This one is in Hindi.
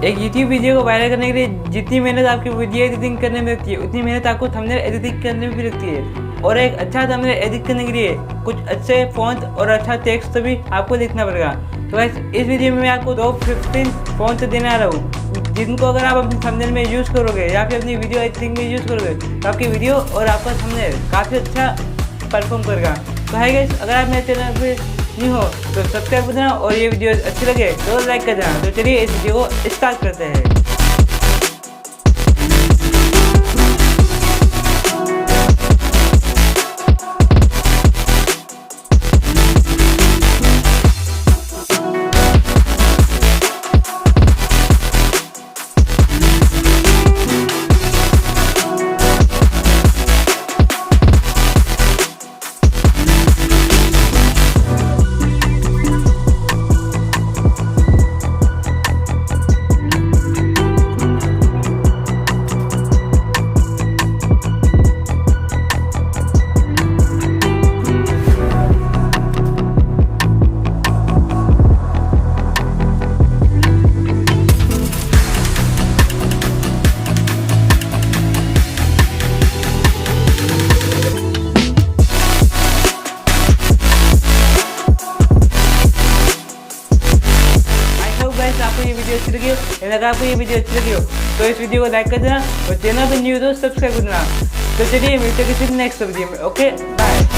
एक यूट्यूब वीडियो को वायरल करने के लिए जितनी मेहनत आपकी वीडियो एडिटिंग करने में लगती है उतनी मेहनत आपको थंबनेल एडिटिंग करने में भी लगती है। और एक अच्छा थंबनेल एडिट करने के लिए कुछ अच्छे फॉन्ट और अच्छा टेक्स्ट भी आपको लिखना पड़ेगा। तो गाइस इस वीडियो में मैं आपको 15 फॉन्ट देने आ रहा हूँ, जिनको अगर आप अपने थंबनेल में यूज़ करोगे या फिर अपनी वीडियो एडिटिंग में यूज़ करोगे तो आपकी वीडियो और आपका थंबनेल काफ़ी अच्छा परफॉर्म करेगा। तो है गाइस, अगर आप मेरे चैनल पर नहीं हो तो सब्सक्राइब कर देना और ये वीडियो अच्छी लगे तो लाइक कर देना। तो चलिए इस वीडियो को स्टार्ट करते हैं। आपको ये वीडियो अच्छी लगी हो, अगर आपको ये वीडियो अच्छी लगी हो तो इस वीडियो को लाइक कर देना और चैनल पर न्यू हो तो सब्सक्राइब कर देना। तो चलिए मिलते हैं किसी नेक्स्ट वीडियो में। Okay bye.